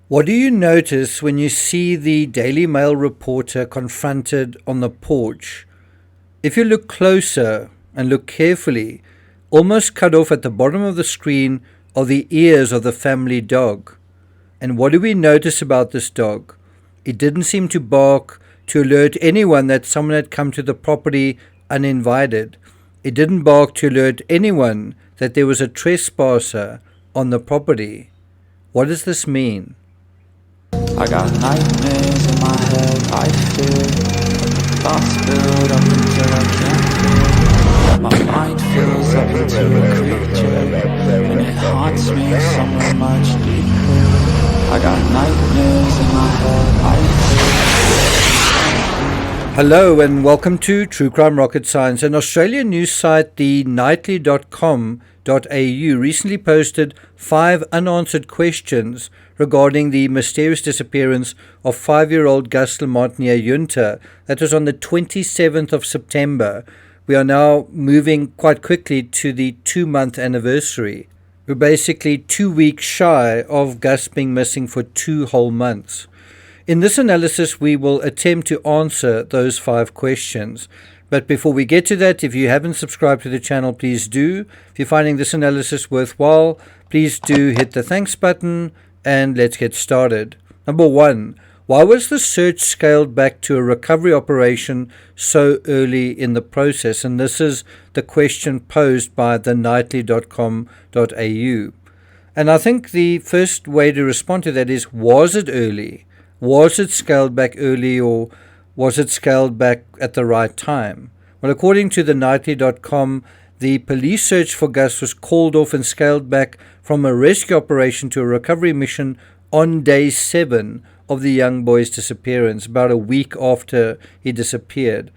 What do you notice when you see the Daily Mail reporter confronted on the porch? If you look closer and look carefully, almost cut off at the bottom of the screen are the ears of the family dog. And what do we notice about this dog? It didn't seem to bark to alert anyone that someone had come to the property uninvited. It didn't bark to alert anyone that there was a trespasser on the property. What does this mean? I got nightmares in my head, I fear thoughts build up until I can't feel. My mind fills up into a creature, and it haunts me somewhere much deeper. I got nightmares in my head, I fear. Hello and welcome to True Crime Rocket Science. An Australian news site, the nightly.com.au, recently posted 5 unanswered questions regarding the mysterious disappearance of 5-year-old GUS LAMONT near Yunta. That was on the 27th of September. We are now moving quite quickly to the 2-month anniversary. We're basically 2 weeks shy of GUS being missing for 2 whole months. In this analysis, we will attempt to answer those 5 questions. But before we get to that, if you haven't subscribed to the channel, please do. If you're finding this analysis worthwhile, please do hit the thanks button and let's get started. Number 1, why was the search scaled back to a recovery operation so early in the process? And this is the question posed by the nightly.com.au. And I think the first way to respond to that is, was it early? Was it scaled back early, or was it scaled back at the right time? Well, according to the nightly.com, the police search for GUS was called off and scaled back from a rescue operation to a recovery mission on day 7 of the young boy's disappearance, about a week after he disappeared.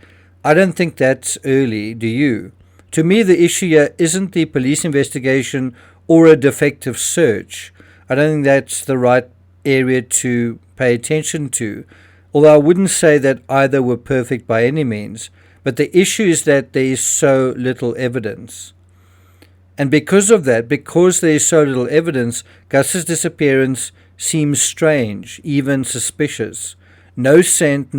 I don't think that's early, do you? To me, the issue here isn't the police investigation or a defective search. I don't think that's the right area to pay attention to, although I wouldn't say that either were perfect by any means. But the issue is that there is so little evidence. And because of that, because there is so little evidence, GUS's disappearance seems strange, even suspicious. No scent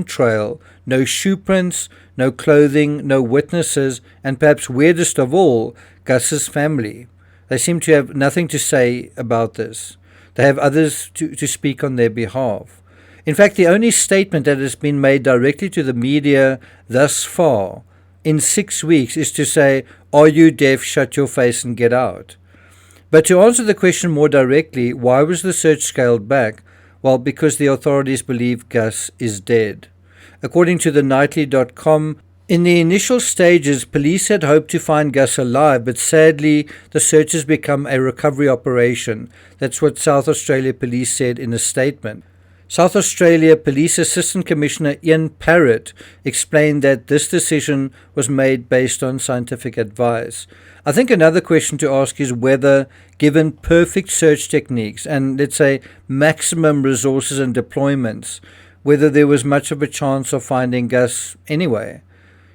trail, no shoe prints, no clothing, no witnesses, and perhaps weirdest of all, GUS's family. They seem to have nothing to say about this. They have others to speak on their behalf. In fact, the only statement that has been made directly to the media thus far in 6 weeks is to say, "Are you deaf? Shut your face and get out." But to answer the question more directly, why was the search scaled back? Well, because the authorities believe GUS is dead. According to the nightly.com, in the initial stages, police had hoped to find GUS alive, but sadly, the search has become a recovery operation. That's what South Australia Police said in a statement. South Australia Police Assistant Commissioner Ian Parrott explained that this decision was made based on scientific advice. I think another question to ask is whether, given perfect search techniques and, let's say, maximum resources and deployments, whether there was much of a chance of finding GUS anyway.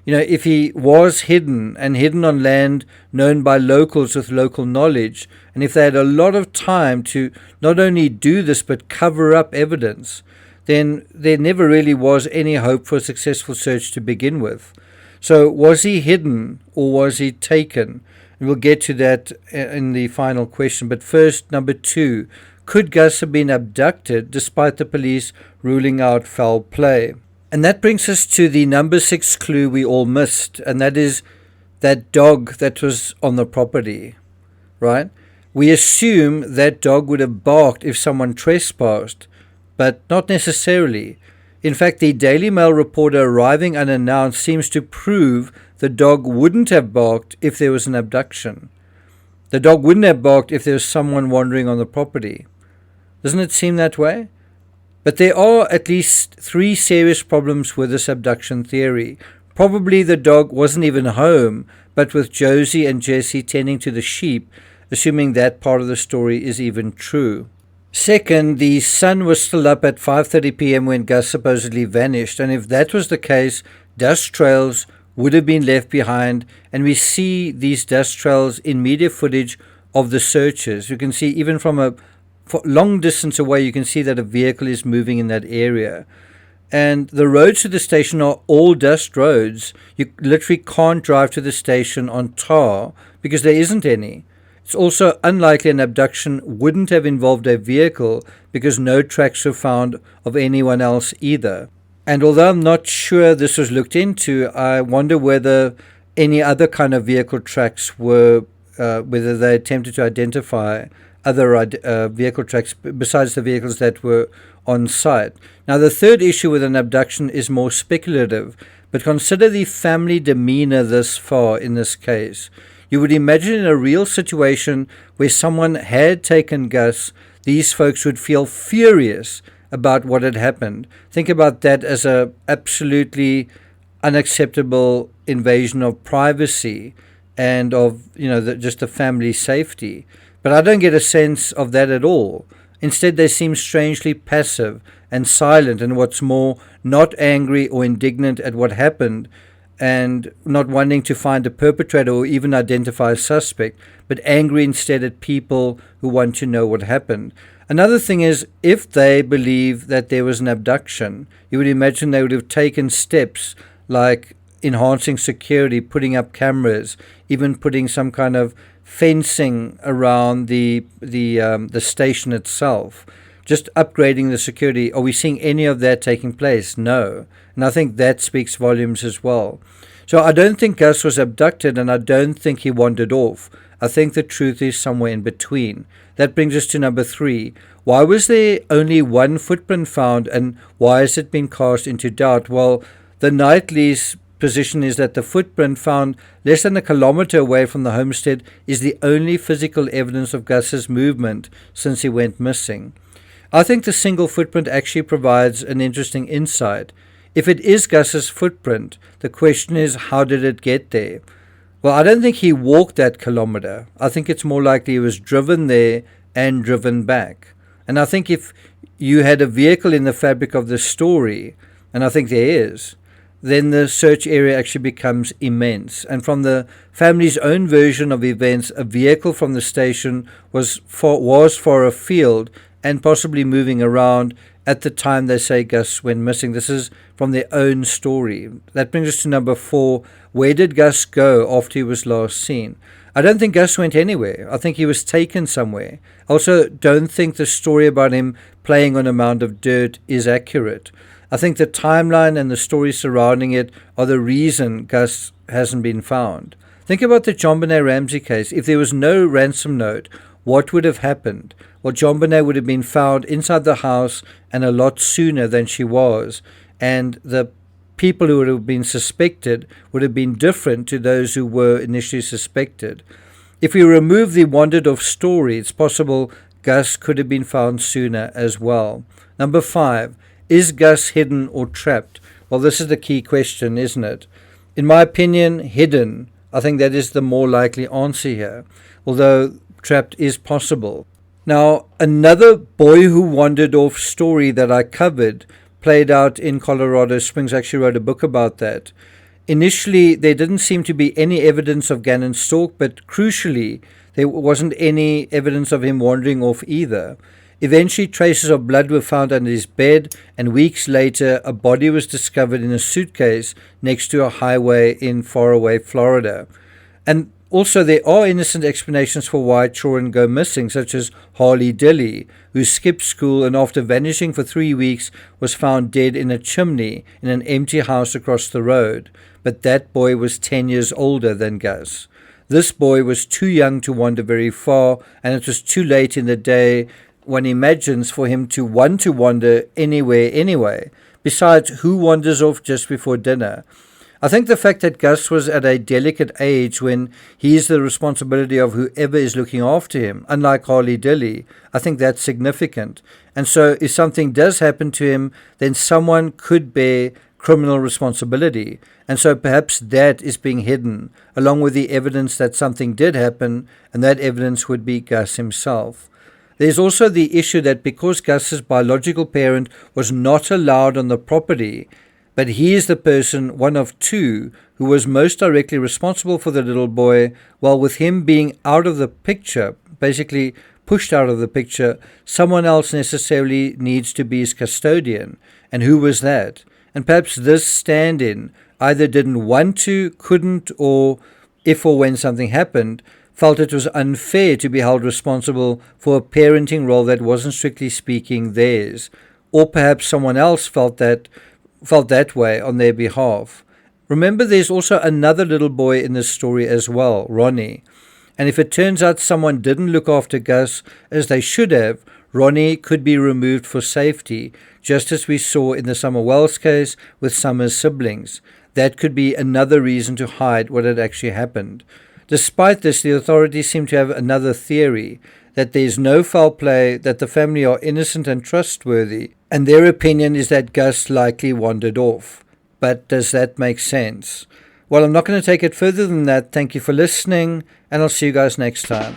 If he was hidden on land known by locals with local knowledge, and if they had a lot of time to not only do this but cover up evidence, then there never really was any hope for a successful search to begin with. So was he hidden or was he taken? And we'll get to that in the final question. But first, number 2, could GUS have been abducted despite the police ruling out foul play? And that brings us to the number 6 clue we all missed, and that is that dog that was on the property, right? We assume that dog would have barked if someone trespassed, but not necessarily. In fact, the Daily Mail reporter arriving unannounced seems to prove the dog wouldn't have barked if there was an abduction. The dog wouldn't have barked if there was someone wandering on the property. Doesn't it seem that way? But there are at least 3 serious problems with this abduction theory. Probably the dog wasn't even home, but with Josie and Jesse tending to the sheep, assuming that part of the story is even true. Second, the sun was still up at 5:30 p.m. when GUS supposedly vanished, and if that was the case, dust trails would have been left behind, and we see these dust trails in media footage of the searches. You can see even from a for long distance away, you can see that a vehicle is moving in that area. And the roads to the station are all dust roads. You literally can't drive to the station on tar because there isn't any. It's also unlikely an abduction wouldn't have involved a vehicle because no tracks were found of anyone else either. And although I'm not sure this was looked into, I wonder whether any other kind of vehicle tracks were, whether they attempted to identify other vehicle tracks besides the vehicles that were on site. Now, the third issue with an abduction is more speculative, but consider the family demeanor thus far in this case. You would imagine in a real situation where someone had taken Gus, these folks would feel furious about what had happened. Think about that as a absolutely unacceptable invasion of privacy and of, just the family safety. But I don't get a sense of that at all. Instead, they seem strangely passive and silent, and what's more, not angry or indignant at what happened, and not wanting to find a perpetrator or even identify a suspect, but angry instead at people who want to know what happened. Another thing is, if they believe that there was an abduction, you would imagine they would have taken steps like enhancing security, putting up cameras, even putting some kind of fencing around the station itself, just upgrading the security. Are we seeing any of that taking place? No. And I think that speaks volumes as well. So I don't think Gus was abducted, and I don't think he wandered off. I think the truth is somewhere in between. That brings us to number 3. Why was there only one footprint found, and why has it been cast into doubt? Well, the Knightley's position is that the footprint found less than a kilometer away from the homestead is the only physical evidence of Gus's movement since he went missing. I think the single footprint actually provides an interesting insight. If it is Gus's footprint, the question is, how did it get there? Well, I don't think he walked that kilometer. I think it's more likely he was driven there and driven back. And I think if you had a vehicle in the fabric of the story, and I think there is, then the search area actually becomes immense. And from the family's own version of events, a vehicle from the station was far afield and possibly moving around at the time they say Gus went missing. This is from their own story. That brings us to number 4. Where did Gus go after he was last seen? I don't think Gus went anywhere. I think he was taken somewhere. I also don't think the story about him playing on a mound of dirt is accurate. I think the timeline and the story surrounding it are the reason Gus hasn't been found. Think about the JonBenet Ramsey case. If there was no ransom note, what would have happened? Well, JonBenet would have been found inside the house and a lot sooner than she was. And the people who would have been suspected would have been different to those who were initially suspected. If we remove the wandered off story, it's possible Gus could have been found sooner as well. Number 5. Is Gus hidden or trapped? Well, this is the key question, isn't it? In my opinion, hidden. I think that is the more likely answer here, although trapped is possible. Now, another boy who wandered off story that I covered played out in Colorado Springs. I actually wrote a book about that. Initially, there didn't seem to be any evidence of Gannon Stalk, but crucially, there wasn't any evidence of him wandering off either. Eventually, traces of blood were found under his bed, and weeks later, a body was discovered in a suitcase next to a highway in faraway Florida. And also, there are innocent explanations for why children go missing, such as Harley Dilly, who skipped school and after vanishing for 3 weeks was found dead in a chimney in an empty house across the road. But that boy was 10 years older than Gus. This boy was too young to wander very far, and it was too late in the day, one imagines, for him to want to wander anywhere anyway. Besides, who wanders off just before dinner? I think the fact that Gus was at a delicate age when he is the responsibility of whoever is looking after him, unlike Harley Dilly, I think that's significant. And so if something does happen to him, then someone could bear criminal responsibility. And so perhaps that is being hidden, along with the evidence that something did happen, and that evidence would be Gus himself. There's also the issue that because Gus's biological parent was not allowed on the property, but he is the person, one of 2, who was most directly responsible for the little boy, while with him being out of the picture, basically pushed out of the picture, someone else necessarily needs to be his custodian. And who was that? And perhaps this stand-in either didn't want to, couldn't, or if or when something happened, felt it was unfair to be held responsible for a parenting role that wasn't strictly speaking theirs. Or perhaps someone else felt that way on their behalf. Remember, there's also another little boy in this story as well, Ronnie. And if it turns out someone didn't look after Gus as they should have, Ronnie could be removed for safety, just as we saw in the Summer Wells case with Summer's siblings. That could be another reason to hide what had actually happened. Despite this, the authorities seem to have another theory, that there's no foul play, that the family are innocent and trustworthy, and their opinion is that Gus likely wandered off. But does that make sense? Well, I'm not going to take it further than that. Thank you for listening, and I'll see you guys next time.